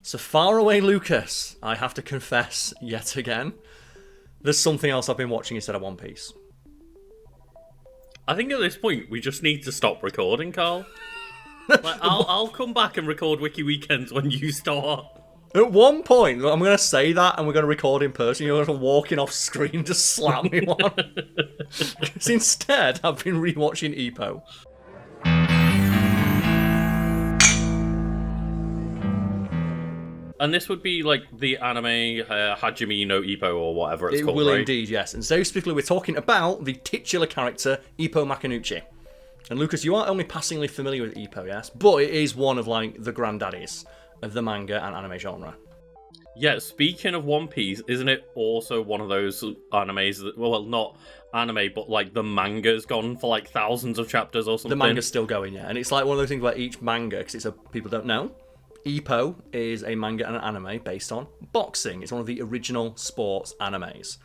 So far away, Lucas, I have to confess yet again, there's something else I've been watching instead of One Piece. I think at this point, we just need to stop recording, Karl. Like, I'll come back and record Wiki Weekends when you start. At one point, I'm going to say that and we're going to record in person. You're going to walking off screen to slap me one. Because instead, I've been rewatching Ippo. And this would be like the anime Hajime no Ippo or whatever it's called, It will right? indeed, yes. And so specifically, we're talking about the titular character, Ippo Makinuchi. And Lucas, you are only passingly familiar with Ippo, yes? But it is one of, like, the granddaddies of the manga and anime genre. Yeah, speaking of One Piece, isn't it also one of those animes that, well, not anime, but like the manga's gone for like thousands of chapters or something? The manga's still going, yeah. And it's like one of those things where each manga, because people don't know, Ippo is a manga and an anime based on boxing. It's one of the original sports animes.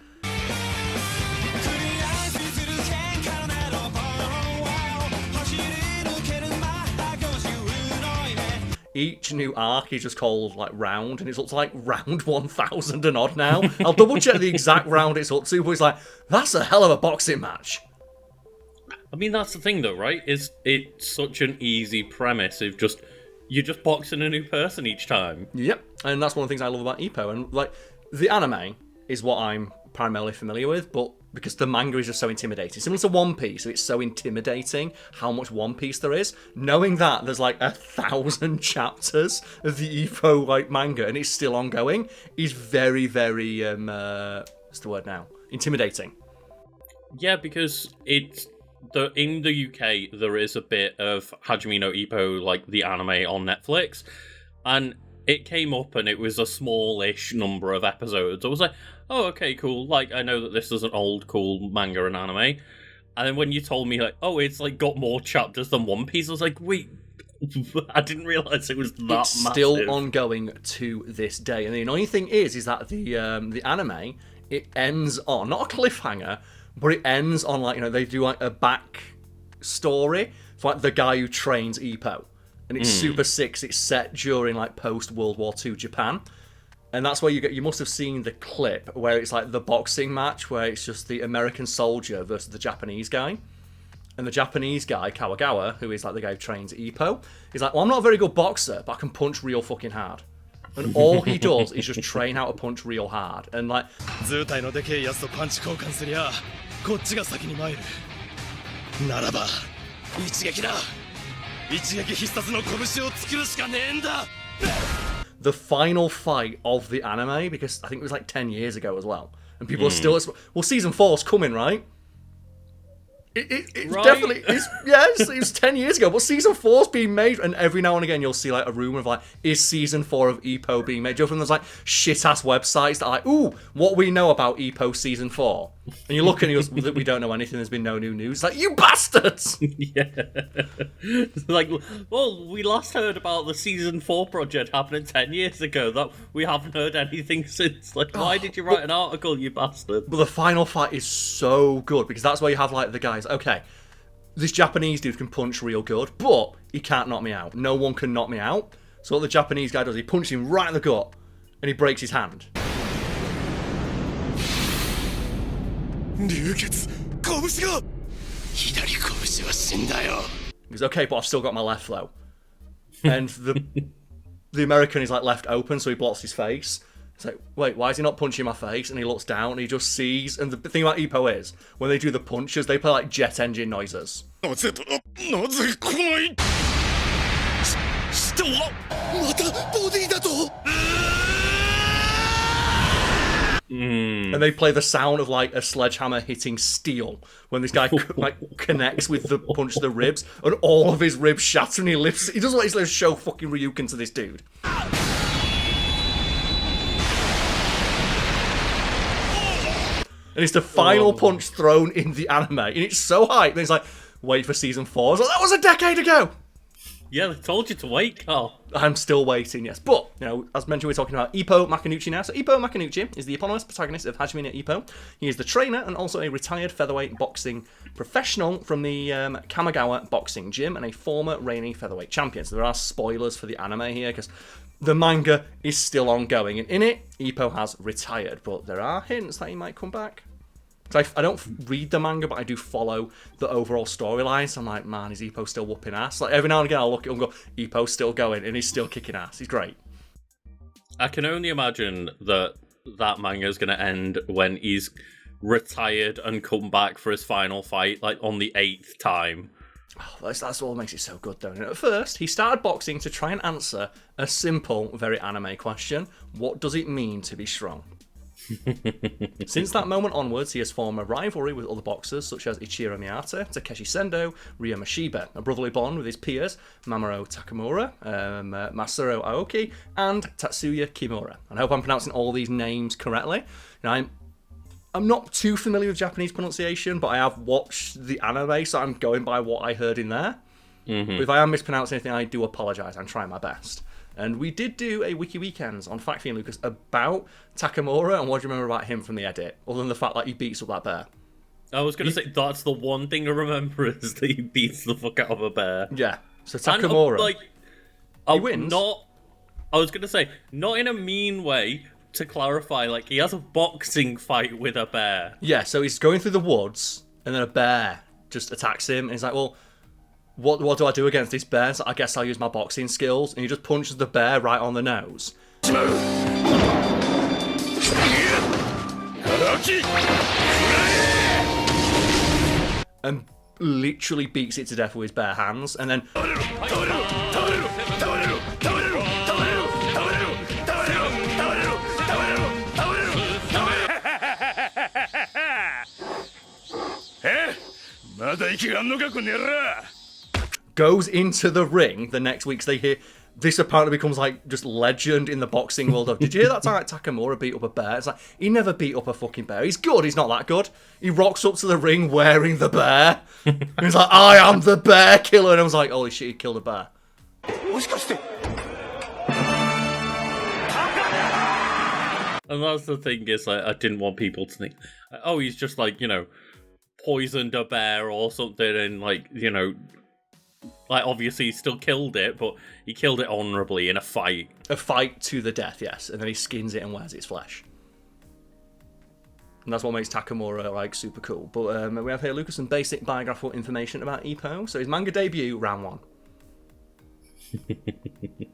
Each new arc is just called, like, round, and it's up to, like, round 1,000 and odd now. I'll double-check the exact round it's up to, but it's like, that's a hell of a boxing match. I mean, that's the thing, though, right? It's such an easy premise of you're just boxing a new person each time. Yep, and that's one of the things I love about Ippo. And, like, the anime is what I'm primarily familiar with, but because the manga is just so intimidating. Similar to One Piece, so it's so intimidating how much One Piece there is. Knowing that there's like 1,000 chapters of the Ippo like manga and it's still ongoing is very, very what's the word now? Intimidating. Yeah, because in the UK there is a bit of Hajime no Ippo, like the anime on Netflix, and it came up and it was a smallish number of episodes. I was like, oh, okay, cool. Like, I know that this is an old, cool manga and anime. And then when you told me, like, oh, it's, like, got more chapters than One Piece, I was like, wait, I didn't realise it was that It's massive. still ongoing to this day. And the annoying thing is that the anime, it ends on, not a cliffhanger, but it ends on, like, you know, they do, like, a back story for, like, the guy who trains Ippo. And it's super sick. It's set during, like, post-World War II Japan. And that's where you must have seen the clip where it's like the boxing match where it's just the American soldier versus the Japanese guy. And the Japanese guy, Kawagawa, who is like the guy who trains Ippo, he's like, well, I'm not a very good boxer, but I can punch real fucking hard. And all he does is just train how to punch real hard. And like... The final fight of the anime, because I think it was like 10 years ago as well, and people are still... Well, season 4's coming, right? It's right. definitely... It was 10 years ago, but season 4's being made, and every now and again you'll see like a rumour of like, is season 4 of Ippo being made? Do you know, from those like shit-ass websites that are like, ooh, what we know about Ippo season 4? And you look and you go, we don't know anything, there's been no new news. It's like, you bastards! Yeah. Like, well, we last heard about the season 4 project happening 10 years ago. That we haven't heard anything since. Like, why did you write an article, you bastard? But the final fight is so good, because that's where you have like the guys, okay, this Japanese dude can punch real good, but he can't knock me out. No one can knock me out. So what the Japanese guy does, he punches him right in the gut, and he breaks his hand. He goes, okay, but I've still got my left though. And the American is like left open, so he blocks his face. It's like, wait, why is he not punching my face? And he looks down and he just sees. And the thing about Ippo is, when they do the punches, they play like jet engine noises. And they play the sound of like a sledgehammer hitting steel when this guy like connects with the punch to the ribs, and all of his ribs shatter, and he lifts. He doesn't let his show fucking Ryuken to this dude. And it's the final punch thrown in the anime, and it's so hype. And it's like, wait for season 4. I was like, that was a decade ago. Yeah, they told you to wait, Karl. I'm still waiting, yes. But, you know, as mentioned, we're talking about Ippo Makinuchi now. So Ippo Makinuchi is the eponymous protagonist of Hajime no Ippo. He is the trainer and also a retired featherweight boxing professional from the Kamigawa boxing gym and a former reigning featherweight champion. So there are spoilers for the anime here, because the manga is still ongoing, and in it, Ippo has retired, but there are hints that he might come back. So I don't read the manga, but I do follow the overall storyline, so I'm like, man, is Ippo still whooping ass? Like, every now and again, I'll look at him and go, Ippo's still going, and he's still kicking ass. He's great. I can only imagine that manga is going to end when he's retired and come back for his final fight, like, on the 8th time. Oh, that's all that makes it so good, though. And at first, he started boxing to try and answer a simple, very anime question. What does it mean to be strong? Since that moment onwards, he has formed a rivalry with other boxers such as Ichiro Miyata, Takeshi Sendo, Ryo Mashiba, a brotherly bond with his peers Mamoru Takamura, Masaru Aoki, and Tatsuya Kimura. And I hope I'm pronouncing all these names correctly. Now, I'm not too familiar with Japanese pronunciation, but I have watched the anime, so I'm going by what I heard in there. But if I am mispronouncing anything, I do apologise. I'm trying my best. And we did do a Wiki Weekends on Fact and Lucas about Takamura, and what do you remember about him from the edit, other than the fact that he beats up that bear? I was going to say, that's the one thing I remember, is that he beats the fuck out of a bear. Yeah, so Takamura, he wins. I was going to say, not in a mean way, to clarify, like, he has a boxing fight with a bear. Yeah, so he's going through the woods, and then a bear just attacks him, and he's like, well, what do I do against this bear? So I guess I'll use my boxing skills. And he just punches the bear right on the nose. And literally beats it to death with his bare hands. And then... goes into the ring the next week. So they hear this apparently becomes like just legend in the boxing world of, did you hear that time like Takamura beat up a bear? It's like, he never beat up a fucking bear. He's good, he's not that good. He rocks up to the ring wearing the bear. And he's like, I am the bear killer. And I was like, holy shit, he killed a bear. And that's the thing, is like, I didn't want people to think, oh, he's just like, you know, poisoned a bear or something, and like, you know, like, obviously he still killed it, but he killed it honourably in a fight. A fight to the death, yes. And then he skins it and wears its flesh. And that's what makes Takamura, like, super cool. But we have here, Lucas, some basic biographical information about Ippo. So his manga debut, round 1.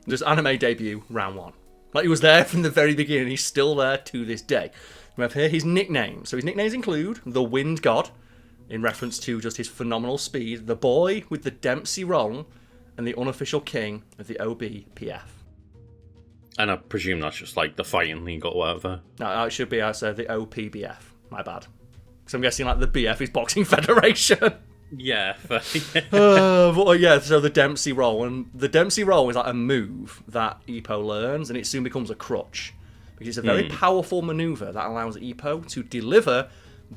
Just anime debut, round 1. Like, he was there from the very beginning. He's still there to this day. We have here his nicknames. So his nicknames include the Wind God, in reference to just his phenomenal speed, the boy with the Dempsey roll, and the unofficial king of the OBPF. And I presume that's just like the fighting league or whatever. No, it should be the OPBF. My bad. Because I'm guessing like the BF is Boxing Federation. Yeah. But yeah, so the Dempsey roll. And the Dempsey roll is like a move that Ippo learns, and it soon becomes a crutch. Because it's a very powerful maneuver that allows Ippo to deliver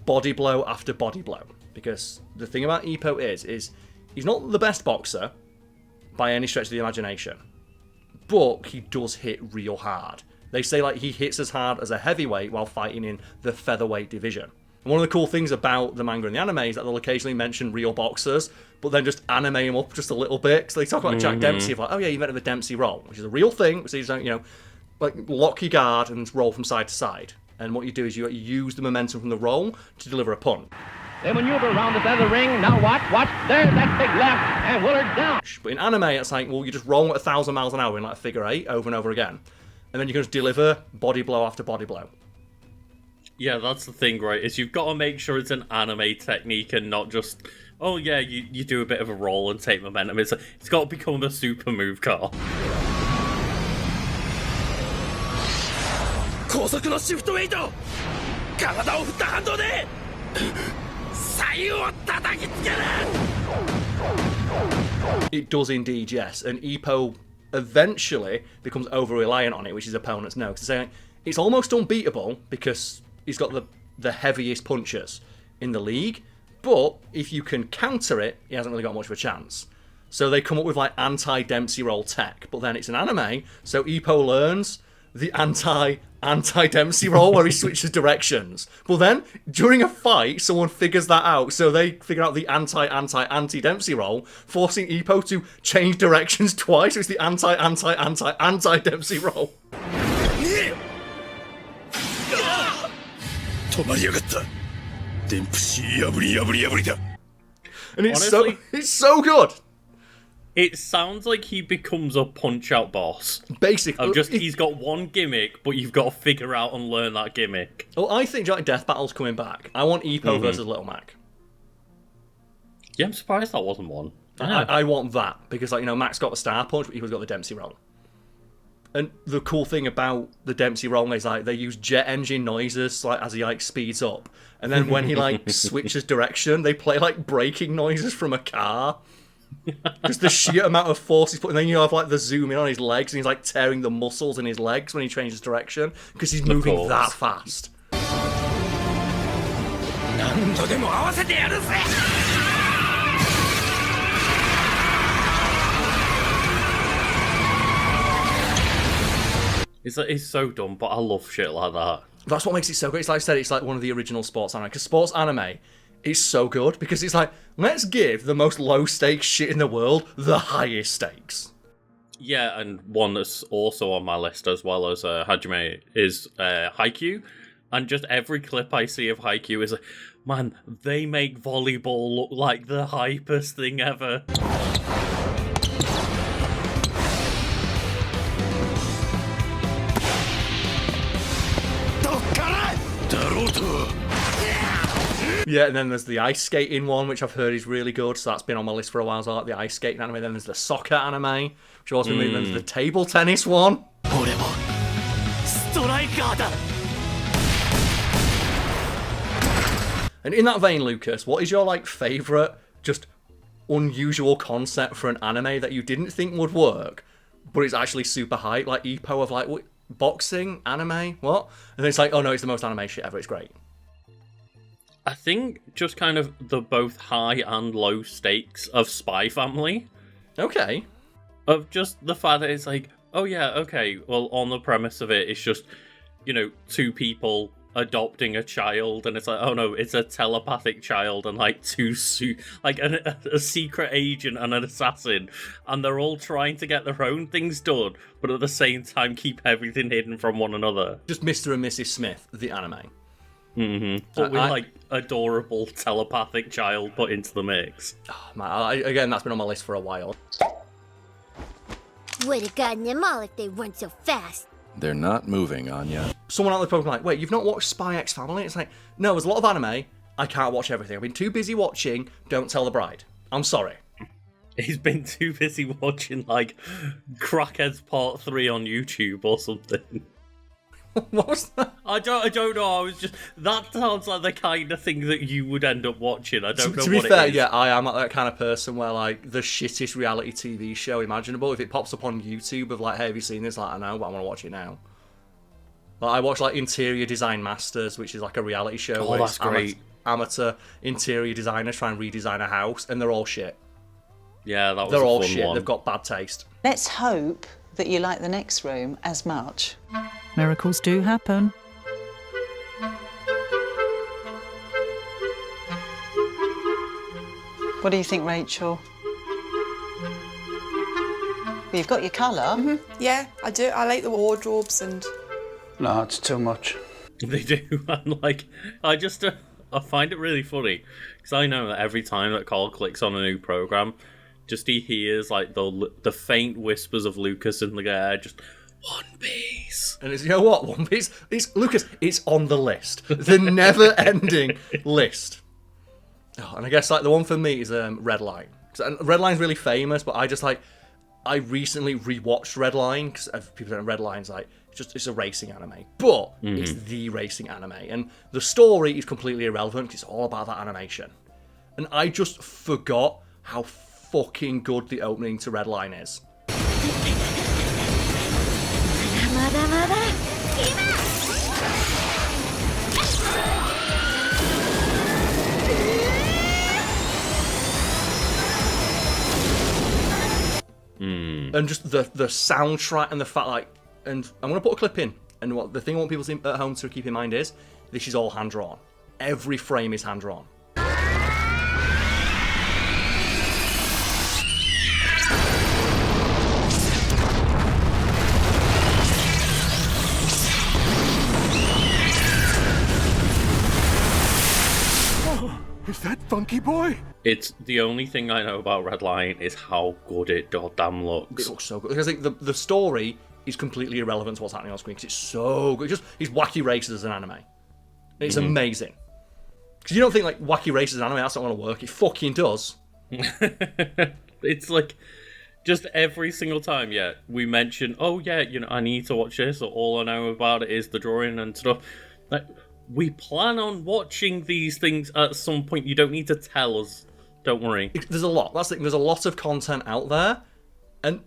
body blow after body blow. Because the thing about Ippo is he's not the best boxer by any stretch of the imagination, but he does hit real hard. They say like he hits as hard as a heavyweight while fighting in the featherweight division. And one of the cool things about the manga and the anime is that they'll occasionally mention real boxers, but then just anime him up just a little bit. So they talk about Jack Dempsey, like, oh yeah, you met the Dempsey roll, which is a real thing. So you don't, you know, like lock your guard and roll from side to side. And what you do is you use the momentum from the roll to deliver a punch. They maneuver around the side of the ring. Now watch. There's that big left, and Willard down. But in anime, it's like, well, you just roll at 1,000 miles an hour in like a figure 8 over and over again. And then you can just deliver body blow after body blow. Yeah, that's the thing, right? Is you've got to make sure it's an anime technique and not just, oh yeah, you do a bit of a roll and take momentum. It's got to become a super move, Karl. It does indeed, yes. And Ippo eventually becomes over-reliant on it, which his opponents know. Because it's almost unbeatable because he's got the heaviest punches in the league. But if you can counter it, he hasn't really got much of a chance. So they come up with like anti-Dempsey roll tech. But then it's an anime, so Ippo learns the anti-Dempsey roll where he switches directions. But then, during a fight, someone figures that out, so they figure out the anti-Dempsey roll, forcing Ippo to change directions twice, so it's the anti-Dempsey roll. And Honestly, it's so good. It sounds like he becomes a punch-out boss. Basically. He's got one gimmick, but you've got to figure out and learn that gimmick. Well, I think Giant Death Battle's coming back. I want Ippo versus Little Mac. Yeah, I'm surprised that wasn't one. I want that, because, like, you know, Mac's got the Star Punch, but Ippo's got the Dempsey roll. And the cool thing about the Dempsey roll is, like, they use jet engine noises, like, as he, like, speeds up. And then when he, like, switches direction, they play, like, braking noises from a car. Just the sheer amount of force he's putting. And then you have, like, the zoom in on his legs, and he's, like, tearing the muscles in his legs when he changes direction, because he's moving that fast. It's so dumb, but I love shit like that. That's what makes it so good. It's like I said, it's like one of the original sports anime. Because sports anime is so good, because it's like, let's give the most low-stakes shit in the world the highest stakes. Yeah, and one that's also on my list, as well as Hajime, is Haikyuu. And just every clip I see of Haikyuu is like, man, they make volleyball look like the hypest thing ever. Yeah, and then there's the ice skating one, which I've heard is really good, so that's been on my list for a while. So I like the ice skating anime. Then there's the soccer anime, which I've also been reading. Then there's the table tennis one. And in that vein, Lucas, what is your, like, favourite, just unusual concept for an anime that you didn't think would work, but it's actually super hype? Like Ippo of, like, what, boxing anime? What? And then it's like, oh no, it's the most anime shit ever. It's great. I think just kind of the both high and low stakes of Spy Family. Okay. Of just the fact that it's like, oh yeah, okay, well, on the premise of it, it's just, you know, two people adopting a child, and it's like, oh no, it's a telepathic child and like a secret agent and an assassin, and they're all trying to get their own things done, but at the same time keep everything hidden from one another. Just Mr. and Mrs. Smith, the anime. Mm-hmm. But with like adorable telepathic child put into the mix. Oh, man, again, that's been on my list for a while. Would have gotten them all if they weren't so fast. They're not moving, Anya. Someone out there probably like, wait, you've not watched Spy X Family? It's like, no, there's a lot of anime. I can't watch everything. I've been too busy watching Don't Tell the Bride. I'm sorry. He's been too busy watching, like, Crackheads Part 3 on YouTube or something. What was that? I don't know. I was just... That sounds like the kind of thing that you would end up watching. I don't know what it is. To be fair, yeah, I am that kind of person where, like, the shittest reality TV show imaginable, if it pops up on YouTube of, like, hey, have you seen this? Like, I know, but I want to watch it now. Like, I watch, like, Interior Design Masters, which is, like, a reality show where that's great. Amateur interior designers try and redesign a house, and they're all shit. Yeah, that was They're a all fun shit. one. They've got bad taste. Let's hope that you like the next room as much. Miracles do happen. What do you think, Rachel? Well, you've got your colour. Yeah, I do. I like the wardrobes and... No, it's too much. They do, and like, I find it really funny, because I know that every time that Karl clicks on a new program, just he hears like the faint whispers of Lucas in the air, just One Piece. And it's, you know what, One Piece, Lucas, it's on the list. The never-ending list. Oh, and I guess like the one for me is Redline. Redline's really famous, but I recently rewatched Redline, because people don't know Redline's like, it's a racing anime, but it's the racing anime, and the story is completely irrelevant because it's all about that animation. And I just forgot how fucking good the opening to Redline is. And just the soundtrack and the fact like and I'm going to put a clip in, and what the thing I want people at home to keep in mind is, this is all hand-drawn. Every frame is hand-drawn. Is that Funky Boy? It's the only thing I know about Red Line is how good it goddamn looks. It looks so good. Because I think the story is completely irrelevant to what's happening on screen because it's so good. It's wacky races as an anime. It's amazing. Because you don't think like wacky races as an anime, that's not going to work. It fucking does. It's like just every single time, we mention, oh yeah, I need to watch this, or all I know about it is the drawing and stuff. Like, we plan on watching these things at some point. You don't need to tell us. Don't worry. There's a lot. That's the thing. There's a lot of content out there, and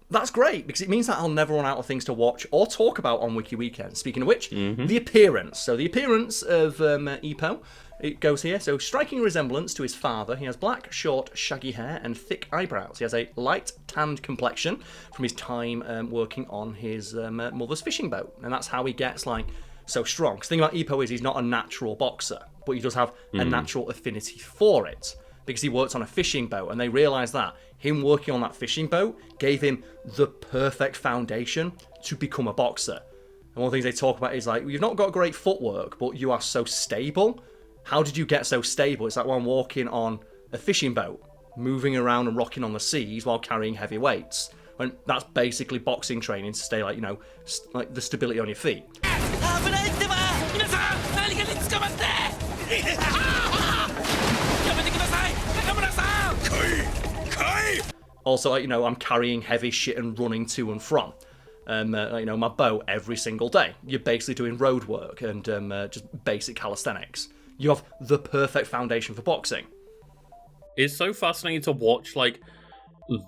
that's great because it means that I'll never run out of things to watch or talk about on Wiki Weekend. Speaking of which, the appearance. So the appearance of Ippo, it goes here. So striking resemblance to his father. He has black, short, shaggy hair and thick eyebrows. He has a light tanned complexion from his time working on his mother's fishing boat, and that's how he gets like so strong. Because the thing about Ippo is he's not a natural boxer, but he does have a natural affinity for it because he worked on a fishing boat, and they realised that him working on that fishing boat gave him the perfect foundation to become a boxer. And one of the things they talk about is like, you've not got great footwork, but you are so stable. How did you get so stable? It's like when I'm walking on a fishing boat, moving around and rocking on the seas while carrying heavy weights. And that's basically boxing training to stay like, like the stability on your feet. Also, like, I'm carrying heavy shit and running to and from, my boat every single day. You're basically doing road work and just basic calisthenics. You have the perfect foundation for boxing. It's so fascinating to watch, like,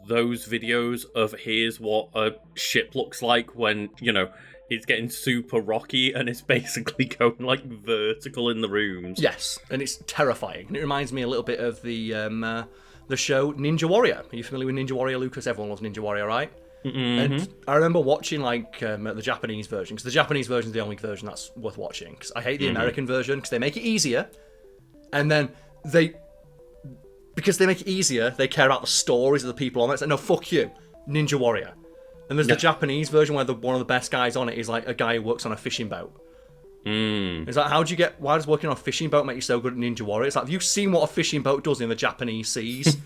those videos of here's what a ship looks like when, it's getting super rocky and it's basically going, like, vertical in the rooms. Yes, and it's terrifying. And it reminds me a little bit of the show Ninja Warrior. Are you familiar with Ninja Warrior, Lucas? Everyone loves Ninja Warrior, right? And I remember watching, like, the Japanese version, because the Japanese version is the only version that's worth watching, because I hate the American version, because they make it easier, and then because they make it easier, they care about the stories of the people on it. It's like, no, fuck you, Ninja Warrior. And there's the Japanese version where one of the best guys on it is like a guy who works on a fishing boat. It's like, why does working on a fishing boat make you so good at Ninja Warrior? It's like, have you seen what a fishing boat does in the Japanese seas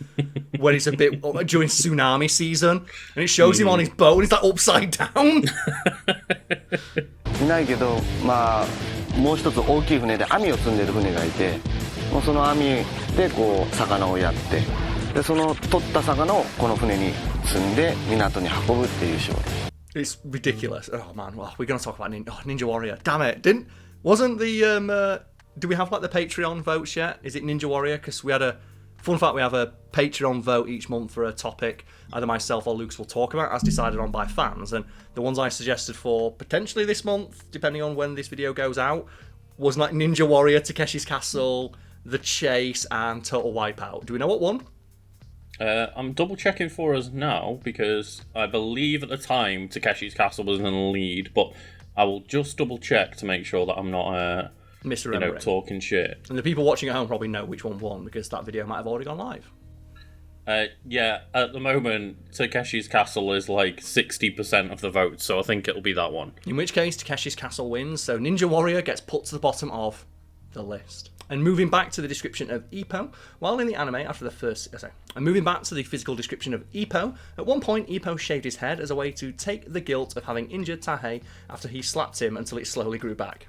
when it's a bit during tsunami season? And it shows him on his boat and he's like upside down. いないけど、もう一つ大きい船で網を積んでる船がいて、もうその網でこう魚をやって、でその取った魚をこの船に積んで港に運ぶっていう仕事。 It's ridiculous. Oh man, well, we're gonna talk about Ninja Warrior. Damn it! Wasn't the do we have like the Patreon votes yet? Is it Ninja Warrior? Because we had a fun fact. We have a Patreon vote each month for a topic either myself or Luke's will talk about, as decided on by fans. And the ones I suggested for potentially this month, depending on when this video goes out, was like Ninja Warrior, Takeshi's Castle, The Chase, and Total Wipeout. Do we know what won? I'm double checking for us now because I believe at the time Takeshi's Castle was in the lead, but I will just double check to make sure that I'm not misremembering, talking shit. And the people watching at home probably know which one won because that video might have already gone live. Yeah, at the moment Takeshi's Castle is like 60% of the votes, so I think it'll be that one. In which case Takeshi's Castle wins, so Ninja Warrior gets put to the bottom of the list. And moving back to the description of Ippo, while in the anime after the first... And moving back to the physical description of Ippo, at one point Ippo shaved his head as a way to take the guilt of having injured Tahei after he slapped him until it slowly grew back.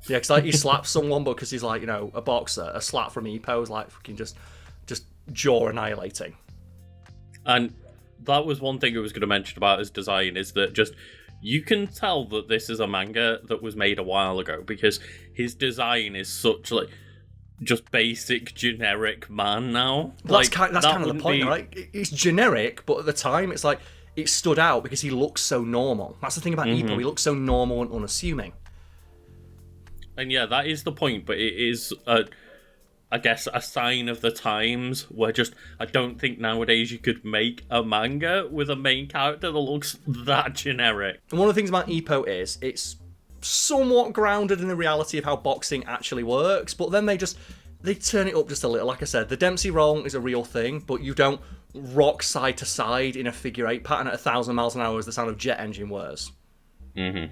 Yeah, because like, he slaps someone, but because he's like, a boxer, a slap from Ippo is like fucking just jaw annihilating. And that was one thing I was going to mention about his design, is that just... You can tell that this is a manga that was made a while ago because his design is such like just basic generic man now. That's kind of the point, right? It's generic, but at the time it's like it stood out because he looks so normal. That's the thing about Ippo. He looks so normal and unassuming. And yeah, that is the point. But it is a I guess, a sign of the times where just, I don't think nowadays you could make a manga with a main character that looks that generic. And one of the things about Ippo is it's somewhat grounded in the reality of how boxing actually works, but then they turn it up just a little. Like I said, the Dempsey roll is a real thing, but you don't rock side to side in a figure eight pattern at 1,000 miles an hour as the sound of jet engine whirs. Mm-hmm.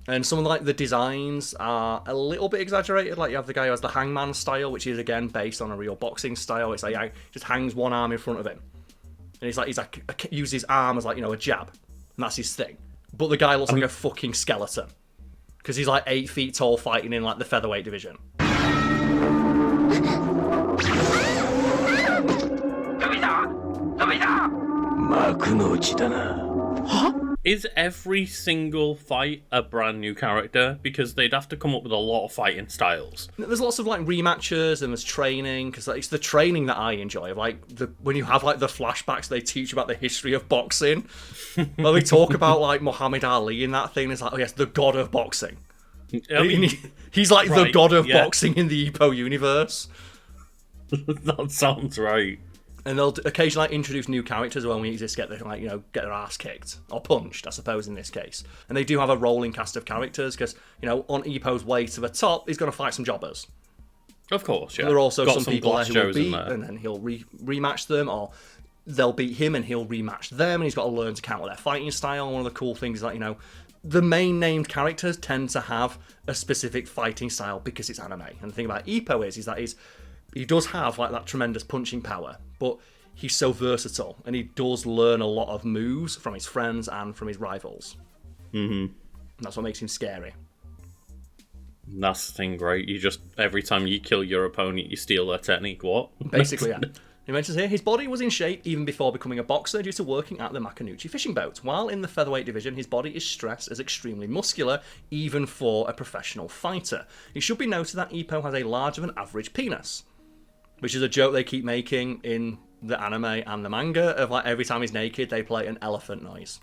And some of like the designs are a little bit exaggerated. Like you have the guy who has the hangman style, which is again based on a real boxing style. It's like he just hangs one arm in front of him, and he's like uses his arm as like, you know, a jab, and that's his thing. But the guy looks like a fucking skeleton because he's like 8 feet tall, fighting in like the featherweight division. Is every single fight a brand new character? Because they'd have to come up with a lot of fighting styles. There's lots of like rematches and there's training, because it's the training that I enjoy. Like when you have like the flashbacks, they teach about the history of boxing. Well, they talk about like Muhammad Ali in that thing. It's like, oh yes, the god of boxing. I mean, he's like the god of boxing in the Ippo universe. That sounds right. And they'll occasionally like, introduce new characters when we just get their ass kicked or punched, I suppose in this case. And they do have a rolling cast of characters because, you know, on Ippo's way to the top, he's going to fight some jobbers. Of course, yeah. There are also some people there who will Joes beat, and then he'll rematch them, or they'll beat him and he'll rematch them, and he's got to learn to counter their fighting style. And one of the cool things is that, you know, the main named characters tend to have a specific fighting style because it's anime. And the thing about Ippo is that he does have like that tremendous punching power, but he's so versatile, and he does learn a lot of moves from his friends and from his rivals. Mm-hmm. And that's what makes him scary. That's the thing, right? You just, every time you kill your opponent, you steal their technique. What? Basically, yeah. He mentions here, his body was in shape even before becoming a boxer due to working at the Macanucci fishing boat. While in the featherweight division, his body is stressed as extremely muscular, even for a professional fighter. It should be noted that Ippo has a larger than average penis, which is a joke they keep making in the anime and the manga of like every time he's naked, they play an elephant noise.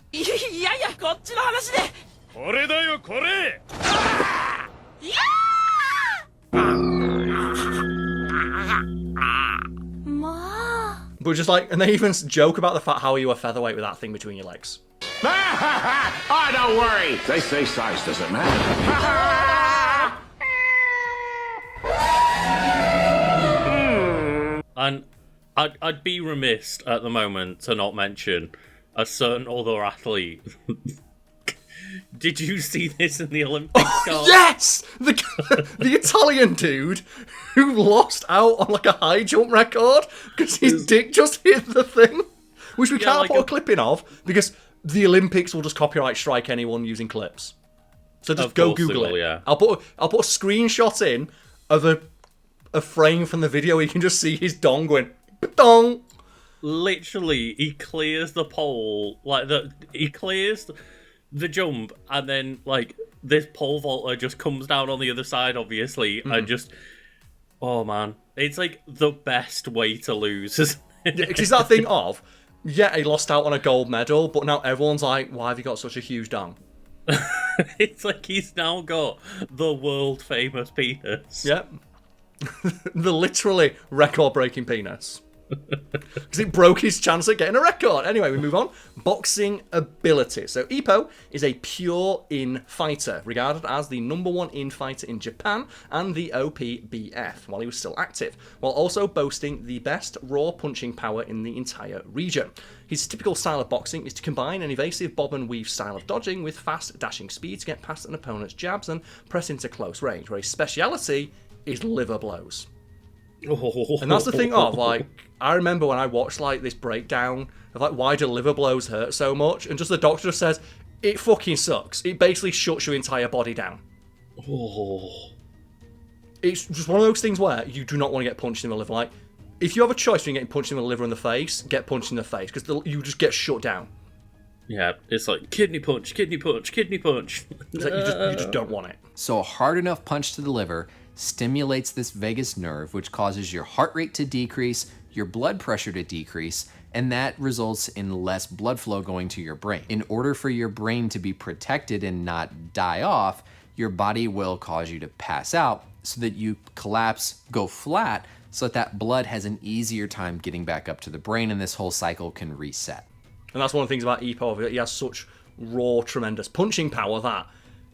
But just like, and they even joke about the fact how you were featherweight with that thing between your legs. Oh, don't worry. They say size doesn't matter. And I'd be remiss at the moment to not mention a certain other athlete. Did you see this in the Olympics, Karl? Yes! The Italian dude who lost out on like a high jump record because his dick just hit the thing, which we can't put a clip in of because the Olympics will just copyright strike anyone using clips. So just go Google it. Yeah. I'll put a screenshot in of a frame from the video where you can just see his dong going dong. Literally, he clears the pole, he clears the jump, and then like this pole vaulter just comes down on the other side, obviously, and just, oh man, it's like the best way to lose. It's that thing of, yeah, he lost out on a gold medal, but now everyone's like, why have you got such a huge dong? It's like he's now got the world famous penis. Yep. The literally record-breaking penis. Because it broke his chance at getting a record. Anyway, we move on. Boxing ability. So Ippo is a pure in fighter, regarded as the #1 in fighter in Japan and the OPBF while he was still active, while also boasting the best raw punching power in the entire region. His typical style of boxing is to combine an evasive bob and weave style of dodging with fast dashing speed to get past an opponent's jabs and press into close range, where his speciality is liver blows. And that's the thing of, like, I remember when I watched, like, this breakdown of, like, why do liver blows hurt so much? And just the doctor just says, it fucking sucks. It basically shuts your entire body down. It's just one of those things where you do not want to get punched in the liver. Like, if you have a choice between getting punched in the liver and the face, get punched in the face, because you just get shut down. Yeah, it's like kidney punch, kidney punch, kidney punch. It's like you just don't want it. So a hard enough punch to the liver stimulates this vagus nerve, which causes your heart rate to decrease, your blood pressure to decrease, and that results in less blood flow going to your brain. In order for your brain to be protected and not die off, your body will cause you to pass out so that you collapse, go flat, so that blood has an easier time getting back up to the brain and this whole cycle can reset. And that's one of the things about Ippo. He has such raw, tremendous punching power that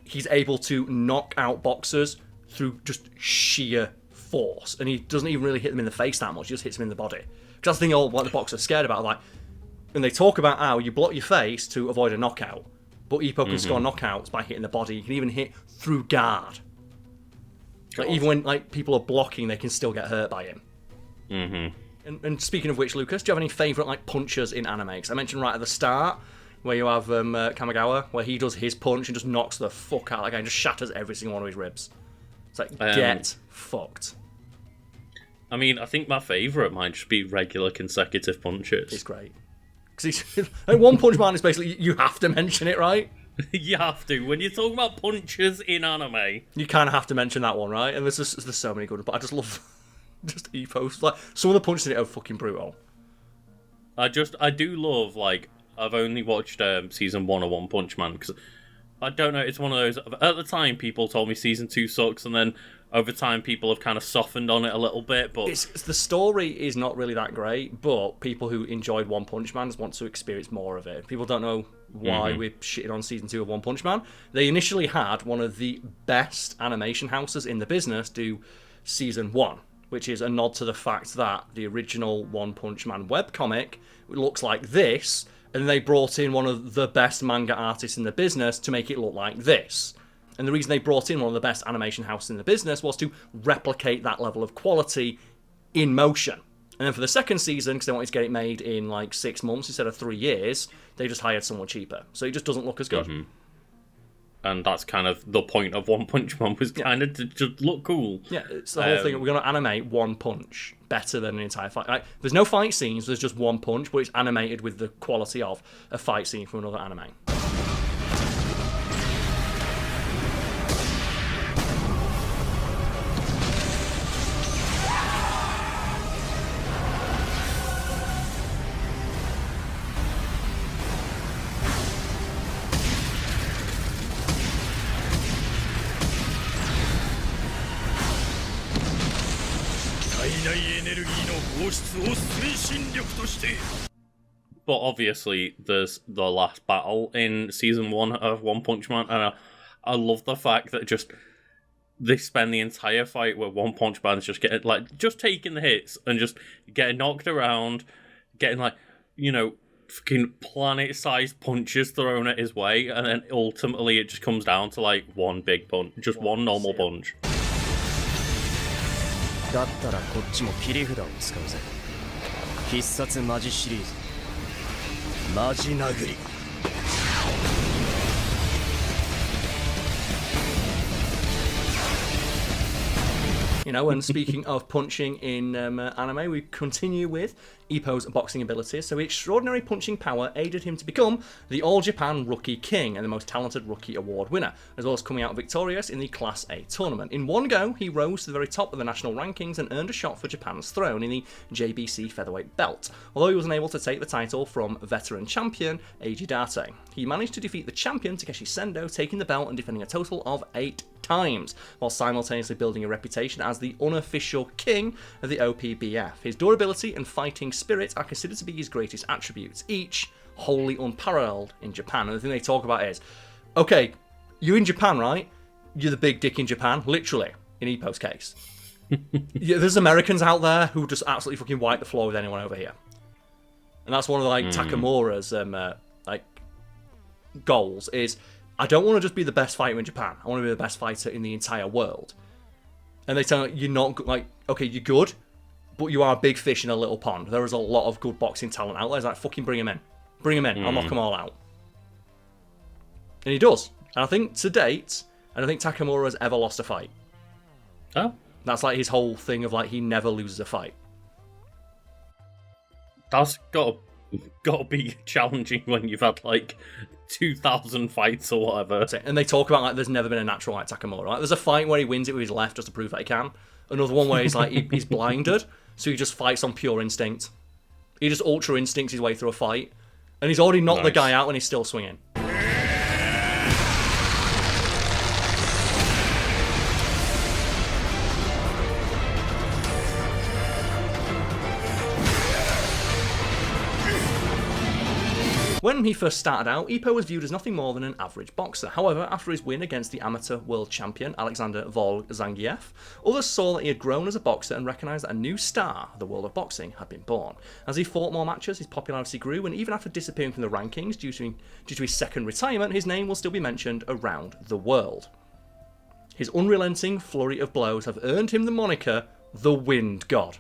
he's able to knock out boxers through just sheer force. And he doesn't even really hit them in the face that much. He just hits them in the body. Because that's the thing all the boxers are scared about. Like, and they talk about how you block your face to avoid a knockout. But Ippo can score knockouts by hitting the body. You can even hit through guard. Like, even when like people are blocking, they can still get hurt by him. And speaking of which, Lucas, do you have any favourite like punchers in anime? Because I mentioned right at the start where you have Kamigawa, where he does his punch and just knocks the fuck out of that guy and just shatters every single one of his ribs. It's like, get fucked. I mean, I think my favourite might just be regular consecutive punches. It's great. Because like, One Punch Man is basically, you have to mention it, right? You have to. When you're talking about punches in anime, you kind of have to mention that one, right? And there's so many good, but I just love just Ippo's. Like, some of the punches in it are fucking brutal. I do love, like, I've only watched season 1 of One Punch Man, because I don't know, it's one of those, at the time people told me season 2 sucks, and then over time people have kind of softened on it a little bit, but... It's the story is not really that great, but people who enjoyed One Punch Man want to experience more of it. People don't know why we're shitting on season 2 of One Punch Man. They initially had one of the best animation houses in the business do season 1, which is a nod to the fact that the original One Punch Man webcomic looks like this, and they brought in one of the best manga artists in the business to make it look like this. And the reason they brought in one of the best animation houses in the business was to replicate that level of quality in motion. And then for the second season, because they wanted to get it made in like 6 months instead of 3 years, they just hired someone cheaper. So it just doesn't look as good. And that's kind of the point of One Punch Man, was kind of to just look cool. Yeah, it's the whole thing. We're going to animate one punch better than an entire fight. Like, there's no fight scenes, there's just one punch, but it's animated with the quality of a fight scene from another anime. But obviously, there's the last battle in season 1 of One Punch Man, and I love the fact that just they spend the entire fight where One Punch Man's just getting just taking the hits and just getting knocked around, getting fucking planet-sized punches thrown at his way, and then ultimately it just comes down to one big punch, just one normal punch. だったらこっちも切り札を使うぜ。必殺マジシリーズ。マジ殴り。You know, and speaking of punching in anime, we continue with Ippo's boxing abilities. So his extraordinary punching power aided him to become the All Japan Rookie King and the most talented rookie award winner, as well as coming out victorious in the Class A tournament. In one go, he rose to the very top of the national rankings and earned a shot for Japan's throne in the JBC featherweight belt, although he was unable to take the title from veteran champion Eiji Date. He managed to defeat the champion Takeshi Sendo, taking the belt and defending a total of 8 times, while simultaneously building a reputation as the unofficial king of the OPBF. His durability and fighting spirit are considered to be his greatest attributes, each wholly unparalleled in Japan. And the thing they talk about is, okay, you're in Japan, right? You're the big dick in Japan, literally, in Ippo's case. Yeah, there's Americans out there who just absolutely fucking wipe the floor with anyone over here. And that's one of Takamura's goals is, I don't want to just be the best fighter in Japan. I want to be the best fighter in the entire world. And they tell you, you're not, okay, you're good, but you are a big fish in a little pond. There is a lot of good boxing talent out there. It's like, fucking bring him in. Bring him in. I'll knock them all out. And he does. And I think to date, I don't think Takamura has ever lost a fight. Oh. That's his whole thing of he never loses a fight. That's got to be challenging when you've had 2,000 fights or whatever. And they talk about there's never been a natural Takamura. Right? There's a fight where he wins it with his left just to prove that he can. Another one where he's he's blinded, so he just fights on pure instinct. He just ultra instincts his way through a fight, and he's already knocked the guy out and he's still swinging. When he first started out, Ipo was viewed as nothing more than an average boxer. However, after his win against the amateur world champion Alexander Volk-Zangief, others saw that he had grown as a boxer and recognised that a new star of the world of boxing had been born. As he fought more matches, his popularity grew, and even after disappearing from the rankings due to his second retirement, his name will still be mentioned around the world. His unrelenting flurry of blows have earned him the moniker the Wind God.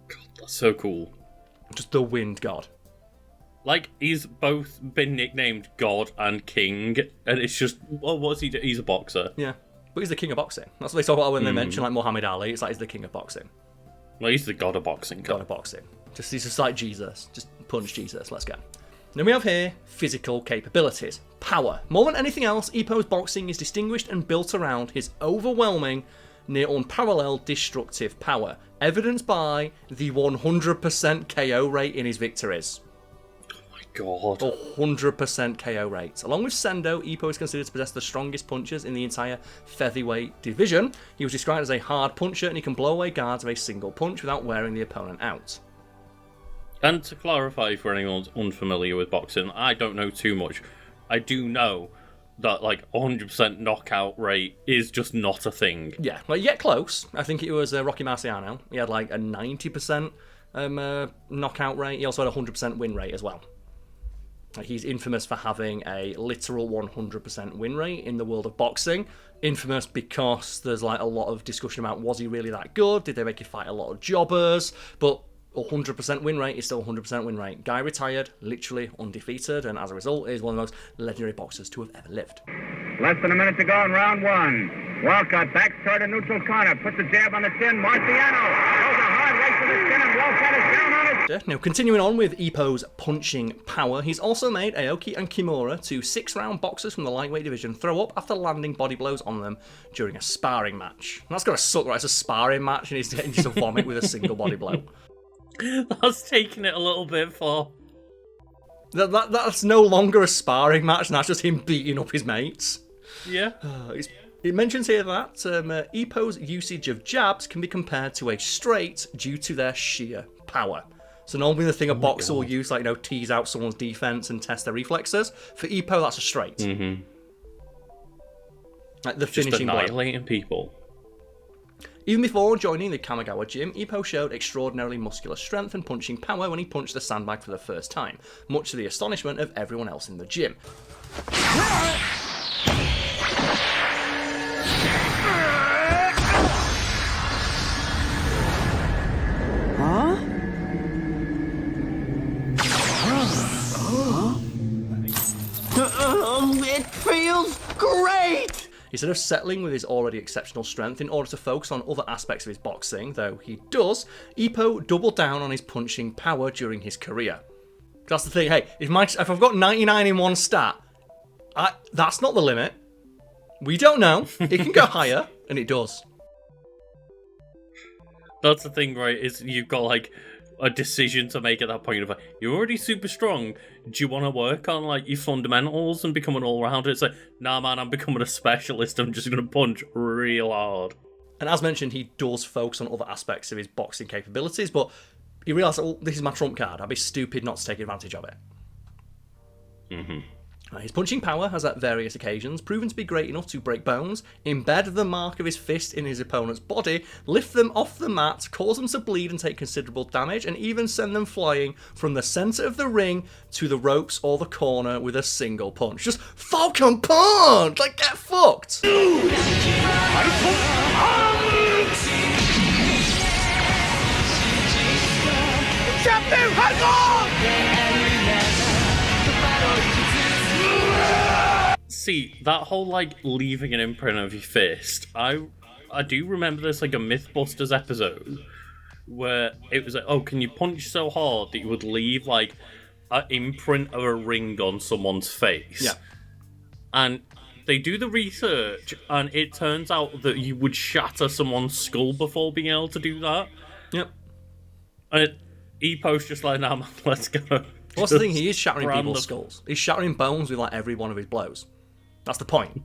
God, that's so cool. Just the Wind God. Like, he's both been nicknamed God and King, and it's just, well, what's he do? He's a boxer. Yeah, but he's the king of boxing. That's what they talk about when they mention, like, Muhammad Ali. It's like he's the king of boxing. Well, he's the god of boxing. God of boxing. He's just like Jesus. Just punch Jesus. Let's go. Then we have here physical capabilities. Power. More than anything else, Ipo's boxing is distinguished and built around his overwhelming, near unparalleled destructive power, evidenced by the 100% KO rate in his victories. God. 100% KO rate. Along with Sendo, Ipo is considered to possess the strongest punches in the entire featherweight division. He was described as a hard puncher, and he can blow away guards with a single punch without wearing the opponent out. And to clarify for anyone unfamiliar with boxing, I don't know too much. I do know that, like, 100% knockout rate is just not a thing. Yeah, well, you get close. I think it was Rocky Marciano. He had, like, a 90% knockout rate. He also had a 100% win rate as well. He's infamous for having a literal 100% win rate in the world of boxing. Infamous because there's like a lot of discussion about, was he really that good? Did they make him fight a lot of jobbers? But 100% win rate is still 100% win rate. Guy retired, literally undefeated, and as a result is one of the most legendary boxers to have ever lived. Less than a minute to go in round one. Walcott backs toward a neutral corner, puts a jab on the chin. Marciano goes a hard right to the chin, and Walcott is down on it. Now, continuing on with Ipo's punching power, he's also made Aoki and Kimura, two 6-round boxers from the lightweight division, throw up after landing body blows on them during a sparring match. And that's got to suck, right? It's a sparring match, and he's getting just a vomit with a single body blow. That's taking it a little bit far. That's no longer a sparring match, and that's just him beating up his mates. Yeah. It mentions here that Ipo's usage of jabs can be compared to a straight due to their sheer power. So normally the thing a boxer will use, like, you know, tease out someone's defense and test their reflexes. For Ipo, that's a straight. Mm-hmm. Like the just finishing blow. Annihilating people. Even before joining the Kamigawa gym, Ipo showed extraordinarily muscular strength and punching power when he punched the sandbag for the first time, much to the astonishment of everyone else in the gym. It feels great! Instead of settling with his already exceptional strength in order to focus on other aspects of his boxing, though he does, Ipo doubled down on his punching power during his career. That's the thing, hey, if I've got 99 in one stat, that's not the limit. We don't know. It can go higher, and it does. That's the thing, right, is you've got, like, a decision to make at that point of, like, you're already super strong. Do you want to work on, like, your fundamentals and become an all-rounder? It's like, nah, man, I'm becoming a specialist. I'm just going to punch real hard. And as mentioned, he does focus on other aspects of his boxing capabilities, but he realised, oh, this is my trump card. I'd be stupid not to take advantage of it. Mm-hmm. His punching power has at various occasions proven to be great enough to break bones, embed the mark of his fist in his opponent's body, lift them off the mat, cause them to bleed and take considerable damage, and even send them flying from the centre of the ring to the ropes or the corner with a single punch. Just fucking punch! Like, get fucked! See, that whole, like, leaving an imprint of your fist, I do remember there's, like, a Mythbusters episode where it was like, oh, can you punch so hard that you would leave, like, an imprint of a ring on someone's face? Yeah. And they do the research, and it turns out that you would shatter someone's skull before being able to do that. Yep. And Ipo's just like, nah, man, let's go. What's the thing? He is shattering people's skulls. He's shattering bones with, like, every one of his blows. That's the point.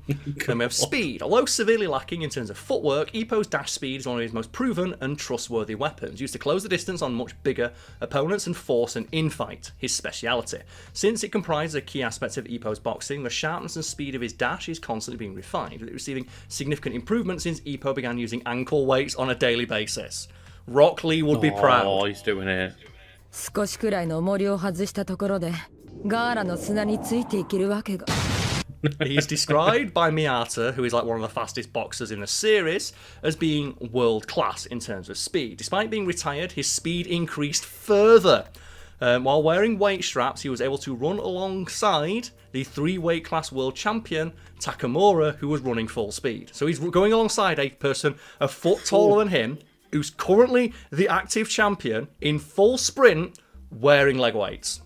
Then we have speed. Although severely lacking in terms of footwork, Ippo's dash speed is one of his most proven and trustworthy weapons, used to close the distance on much bigger opponents and force an infight, his speciality. Since it comprises a key aspect of Ippo's boxing, the sharpness and speed of his dash is constantly being refined, with it receiving significant improvement since Ippo began using ankle weights on a daily basis. Rock Lee would be proud. Oh, he's doing it. 少しくらいの重りを外したところでガーラの砂についていけるわけが He's described by Miyata, who is like one of the fastest boxers in the series, as being world class in terms of speed. Despite being retired, his speed increased further. While wearing weight straps, he was able to run alongside the 3 weight class world champion Takamura, who was running full speed. So he's going alongside a person a foot taller than him, who's currently the active champion in full sprint, wearing leg weights.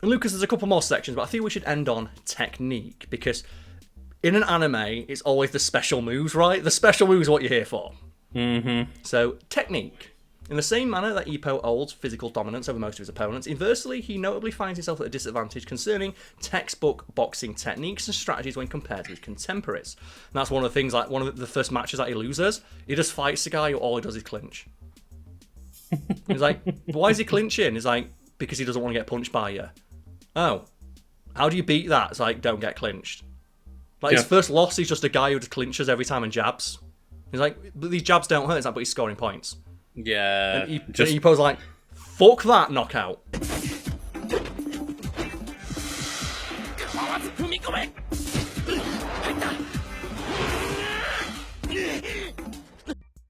And Lucas, there's a couple more sections, but I think we should end on technique, because in an anime, it's always the special moves, right? The special moves are what you're here for. Mm-hmm. So, technique. In the same manner that Ippo holds physical dominance over most of his opponents, inversely, he notably finds himself at a disadvantage concerning textbook boxing techniques and strategies when compared to his contemporaries. And that's one of the things, like, one of the first matches that he loses, he just fights the guy who all he does is clinch. He's like, why is he clinching? He's like, because he doesn't want to get punched by you. Oh, how do you beat that? It's like, don't get clinched. Like, his first loss, he's just a guy who just clinches every time and jabs. He's like, but these jabs don't hurt. It's like, but he's scoring points. Yeah. And Ippo's like, fuck that knockout.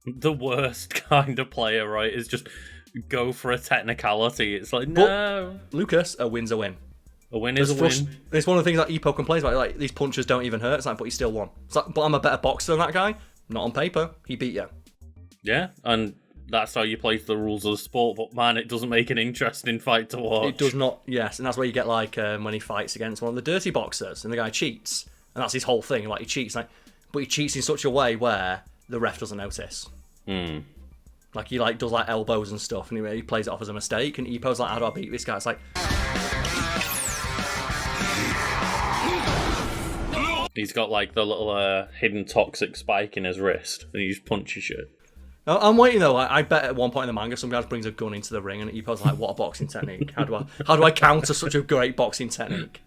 The worst kind of player, right, is just go for a technicality. It's like, no. But, Lucas, a win's a win. A win is a win. It's one of the things that Ippo complains about. Like, these punches don't even hurt. It's like, but he still won. It's like, but I'm a better boxer than that guy. Not on paper. He beat you. Yeah, and that's how you play the rules of the sport. But man, it doesn't make an interesting fight to watch. It does not. Yes, and that's where you get like when he fights against one of the dirty boxers, and the guy cheats, and that's his whole thing. Like, he cheats, like, but he cheats in such a way where the ref doesn't notice. Hmm. Like, he like does like elbows and stuff, and he plays it off as a mistake. And Ippo's like, how do I beat this guy? It's like. He's got like the little hidden toxic spike in his wrist, and he just punches you. I'm waiting though. I bet at one point in the manga, some guy brings a gun into the ring, and Ippo's like, "What a boxing technique! How do I counter such a great boxing technique?"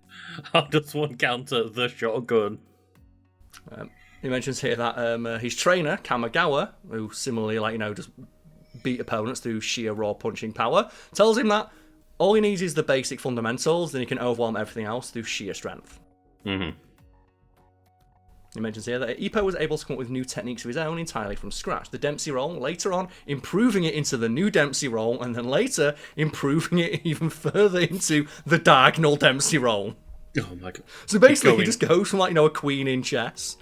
How does one counter the shotgun? He mentions here that his trainer Kamigawa, who similarly, like, just beat opponents through sheer raw punching power, tells him that all he needs is the basic fundamentals, then he can overwhelm everything else through sheer strength. Mm-hmm. He mentions here that Ippo was able to come up with new techniques of his own entirely from scratch. The Dempsey roll, later on improving it into the new Dempsey roll, and then later improving it even further into the diagonal Dempsey roll. Oh my god. So basically he just goes from, like, a queen in chess.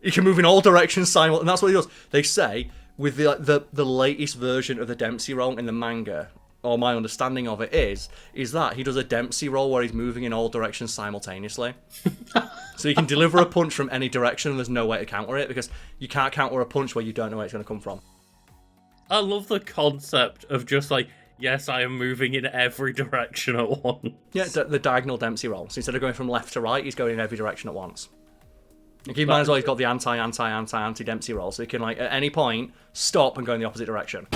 He can move in all directions simultaneously, and that's what he does. They say, with the latest version of the Dempsey roll in the manga, or my understanding of it is that he does a Dempsey roll where he's moving in all directions simultaneously. So you can deliver a punch from any direction and there's no way to counter it, because you can't counter a punch where you don't know where it's going to come from. I love the concept of just like, yes, I am moving in every direction at once. Yeah, the diagonal Dempsey roll. So instead of going from left to right, he's going in every direction at once. And keep in mind as well, he's got the anti Dempsey roll, so he can, like, at any point stop and go in the opposite direction.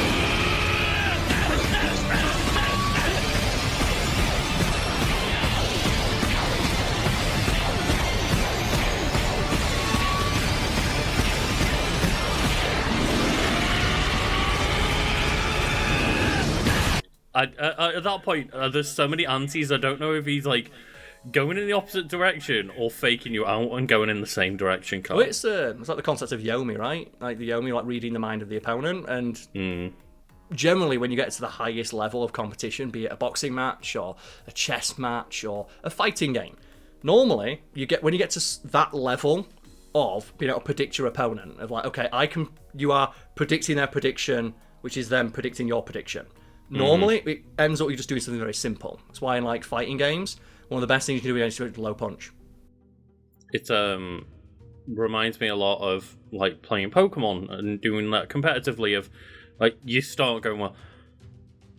At that point, there's so many antis, I don't know if he's like going in the opposite direction or faking you out and going in the same direction. Well, it's like the concept of Yomi, right? Like the Yomi, like reading the mind of the opponent, and generally when you get to the highest level of competition, be it a boxing match or a chess match or a fighting game, normally when you get to that level of being able to predict your opponent, of like, okay, you are predicting their prediction, which is them predicting your prediction. Normally, it ends up you just doing something very simple. That's why in, like, fighting games, one of the best things you can do is to low punch. It reminds me a lot of, like, playing Pokemon and doing that competitively of, like, you start going, well,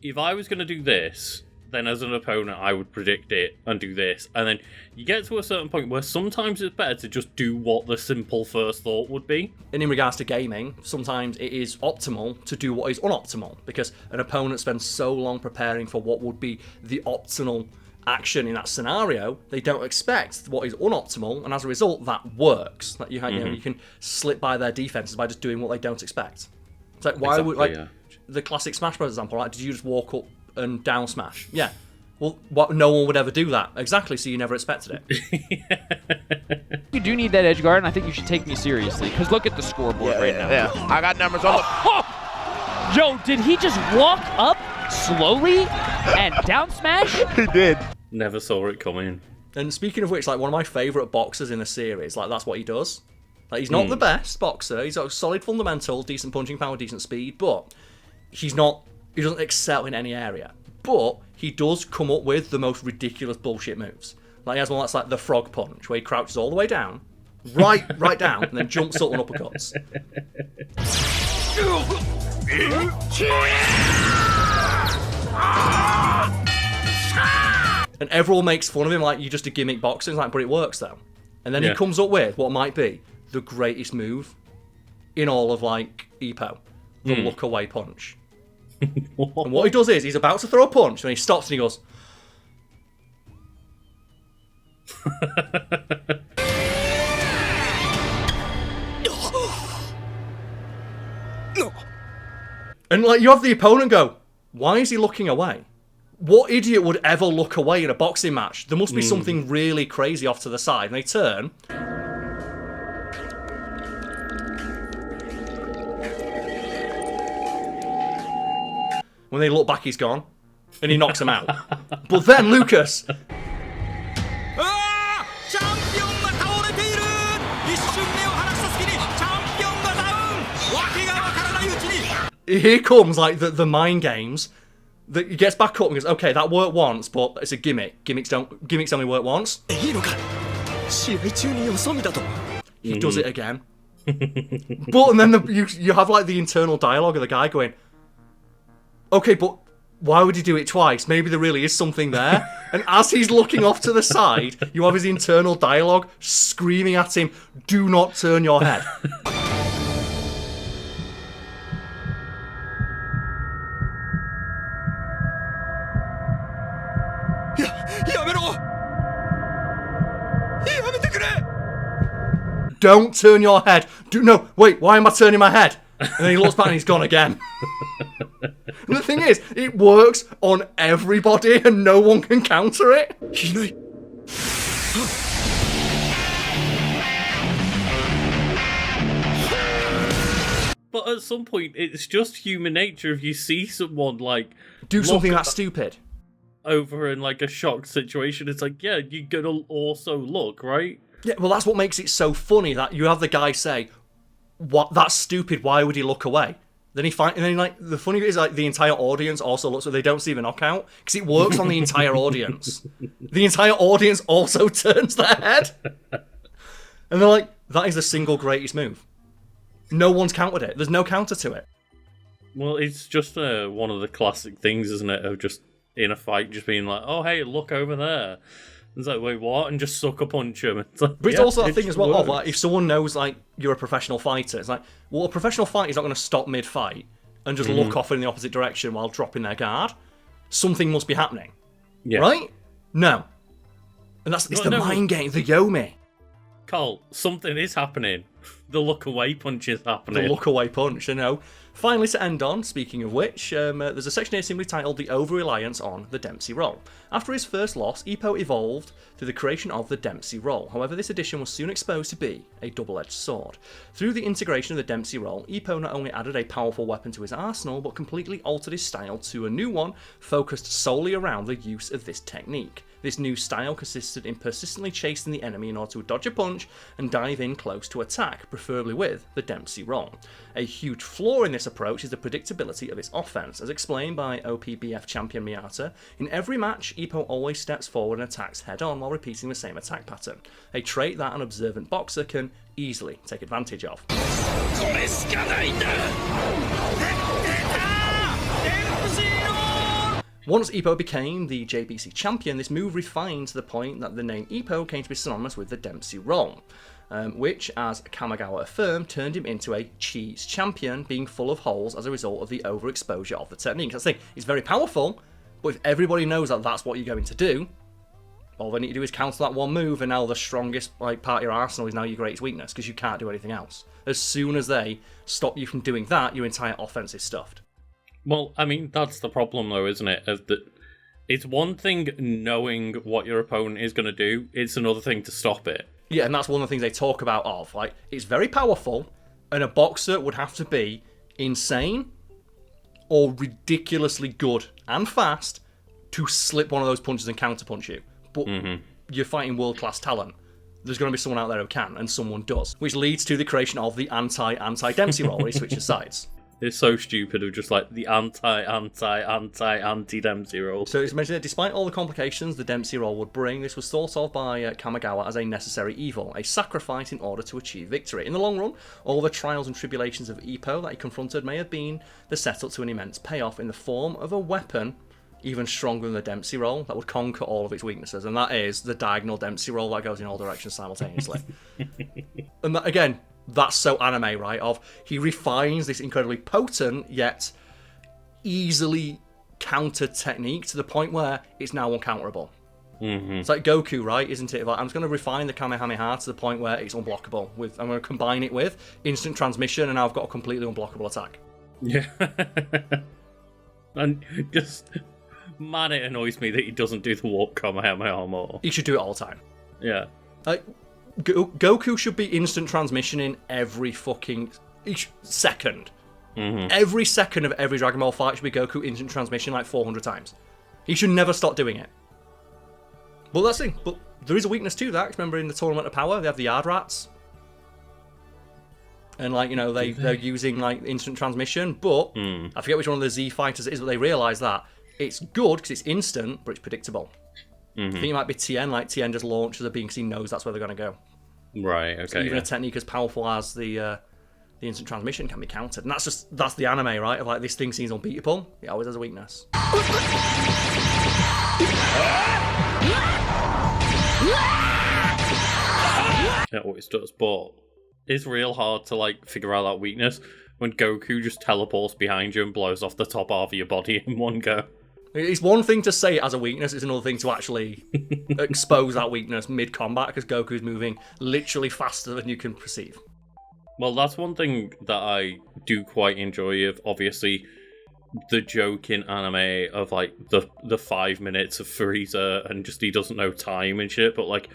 if I was going to do this, then as an opponent, I would predict it and do this. And then you get to a certain point where sometimes it's better to just do what the simple first thought would be. And in regards to gaming, sometimes it is optimal to do what is unoptimal, because an opponent spends so long preparing for what would be the optimal action in that scenario, they don't expect what is unoptimal, and as a result, that works. Like you know, you can slip by their defenses by just doing what they don't expect. It's like, why would, like, the classic Smash Bros. Example, right? Did you just walk up and down smash? Yeah. Well, no one would ever do that. Exactly, so you never expected it. You do need that edge guard, and I think you should take me seriously, because look at the scoreboard now. Yeah, I got numbers on the... Yo, did he just walk up slowly and down smash? He did. Never saw it coming. And speaking of which, like, one of my favourite boxers in the series, like, that's what he does. Like, he's not the best boxer. He's got a solid fundamentals, decent punching power, decent speed, but he doesn't excel in any area. But he does come up with the most ridiculous bullshit moves. Like, he has one that's like the frog punch, where he crouches all the way down, right down, and then jumps up and uppercuts. And everyone makes fun of him, like, you're just a gimmick boxer. It's like, but it works, though. And then he comes up with what might be the greatest move in all of, like, Ippo. The look-away punch. And what he does is, he's about to throw a punch, and he stops and he goes... And, like, you have the opponent go, why is he looking away? What idiot would ever look away in a boxing match? There must be something really crazy off to the side. And they turn. When they look back, he's gone. And he knocks him out. But then Lucas... Here comes, like, the mind games. He gets back up and goes, okay, that worked once, but it's a gimmick. Gimmicks only work once. He does it again. But, and then you have, like, the internal dialogue of the guy going, okay, but why would he do it twice? Maybe there really is something there. And as he's looking off to the side, you have his internal dialogue screaming at him, do not turn your head. Don't turn your head. No, wait, why am I turning my head? And then he looks back and he's gone again. And the thing is, it works on everybody and no one can counter it. But at some point, it's just human nature if you see someone, like... do something that's stupid. Over in, like, a shocked situation, it's like, yeah, you're gonna also look, right? Yeah, well, that's what makes it so funny, that you have the guy say, "What? That's stupid. Why would he look away?" Then and then, like, the funny bit is, like, the entire audience also looks, so they don't see the knockout because it works on the entire audience. The entire audience also turns their head, and they're like, "That is the single greatest move." No one's countered it. There's no counter to it. Well, it's just one of the classic things, isn't it? Of just in a fight, just being like, "Oh, hey, look over there." It's like, wait, what? And just sucker punch him. It's like, but it's also that thing as well of, like, if someone knows, like, you're a professional fighter, it's like, well, a professional fighter is not going to stop mid-fight and just look off in the opposite direction while dropping their guard. Something must be happening. Yeah. Right? No. And it's the mind game, the Yomi. Karl, something is happening. The look-away punch is happening. The look-away punch, you know. Finally, to end on, speaking of which, there's a section here simply titled The Over-Reliance on the Dempsey Roll. After his first loss, Ippo evolved through the creation of the Dempsey Roll. However, this edition was soon exposed to be a double-edged sword. Through the integration of the Dempsey Roll, Ippo not only added a powerful weapon to his arsenal, but completely altered his style to a new one, focused solely around the use of this technique. This new style consisted in persistently chasing the enemy in order to dodge a punch and dive in close to attack, preferably with the Dempsey Roll. A huge flaw in this approach is the predictability of its offense. As explained by OPBF champion Miyata, in every match, Ippo always steps forward and attacks head-on while repeating the same attack pattern, a trait that an observant boxer can easily take advantage of. Once Ippo became the JBC champion, this move refined to the point that the name Ippo came to be synonymous with the Dempsey roll, which, as Kamigawa affirmed, turned him into a cheese champion, being full of holes as a result of the overexposure of the technique. That's the thing, it's very powerful, but if everybody knows that that's what you're going to do, all they need to do is counter that one move, and now the strongest part of your arsenal is now your greatest weakness, because you can't do anything else. As soon as they stop you from doing that, your entire offense is stuffed. Well, I mean, that's the problem, though, isn't it? It's one thing knowing what your opponent is going to do, it's another thing to stop it. Yeah, and that's one of the things they talk about of. Like, it's very powerful, and a boxer would have to be insane or ridiculously good and fast to slip one of those punches and counterpunch you. But you're fighting world-class talent. There's going to be someone out there who can, and someone does. Which leads to the creation of the anti-Dempsey roll, where he switches sides. It's so stupid of just like the anti-Dempsey roll. So it's mentioned that despite all the complications the Dempsey roll would bring, this was thought of by Kamigawa as a necessary evil, a sacrifice in order to achieve victory. In the long run, all the trials and tribulations of Ippo that he confronted may have been the setup to an immense payoff in the form of a weapon even stronger than the Dempsey roll that would conquer all of its weaknesses, and that is the diagonal Dempsey roll that goes in all directions simultaneously. And that, again, that's so anime, right? Of he refines this incredibly potent yet easily countered technique to the point where it's now uncounterable. It's like Goku, right? Isn't it? Like, I'm just going to refine the Kamehameha to the point where it's unblockable. I'm going to combine it with instant transmission, and now I've got a completely unblockable attack. Yeah. And just, man, it annoys me that he doesn't do the warp Kamehameha more. He should do it all the time. Yeah. Like, Goku should be instant transmission in every fucking second. Every second of every Dragon Ball fight should be Goku instant transmission like 400 times. He should never stop doing it. But that's the thing. But there is a weakness to that. Remember in the Tournament of Power, they have the Yard Rats. And, like, you know, they're using, like, instant transmission. But I forget which one of the Z fighters it is, but they realise that it's good because it's instant, but it's predictable. I think it might be Tien, like Tien just launches a beam because he knows that's where they're going to go. Right, okay. So even a technique as powerful as the instant transmission can be countered. And that's the anime, right? Of like, this thing seems unbeatable. It always has a weakness. It always does, but it's real hard to like figure out that weakness when Goku just teleports behind you and blows off the top half of your body in one go. It's one thing to say it as a weakness, it's another thing to actually expose that weakness mid-combat, because Goku's moving literally faster than you can perceive. Well, that's one thing that I do quite enjoy of, obviously, the joke in anime of, like, the 5 minutes of Frieza and just he doesn't know time and shit, but, like,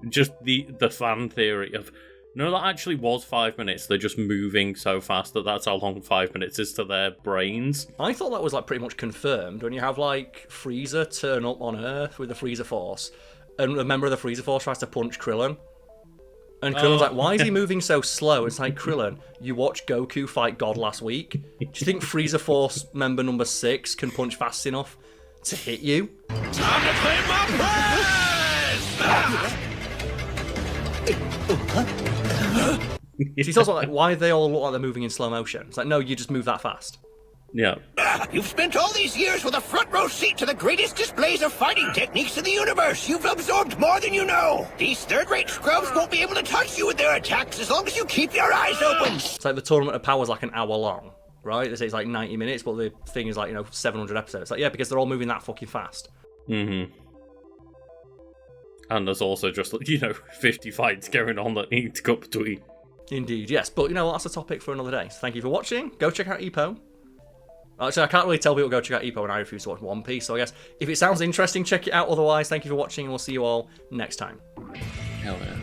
just the fan theory of, no, that actually was 5 minutes. They're just moving so fast that's how long 5 minutes is to their brains. I thought that was like pretty much confirmed when you have like Frieza turn up on Earth with the Frieza Force, and a member of the Frieza Force tries to punch Krillin. And Krillin's like, why is he moving so slow? It's like, Krillin, you watched Goku fight God last week. Do you think Frieza Force member number 6 can punch fast enough to hit you? Time to claim my prize! He's also like, why do they all look like they're moving in slow motion? It's like, no, you just move that fast. Yeah. You've spent all these years with a front row seat to the greatest displays of fighting techniques in the universe. You've absorbed more than you know. These third-rate scrubs won't be able to touch you with their attacks as long as you keep your eyes open. It's like the Tournament of Power is like an hour long, right? They say it's like 90 minutes, but the thing is like, 700 episodes. It's like, yeah, because they're all moving that fucking fast. And there's also just, 50 fights going on that need to go between. Indeed, yes. But, that's a topic for another day. So thank you for watching. Go check out Ippo. Actually, I can't really tell people to go check out Ippo when I refuse to watch One Piece. So I guess if it sounds interesting, check it out. Otherwise, thank you for watching, and we'll see you all next time. Hell yeah.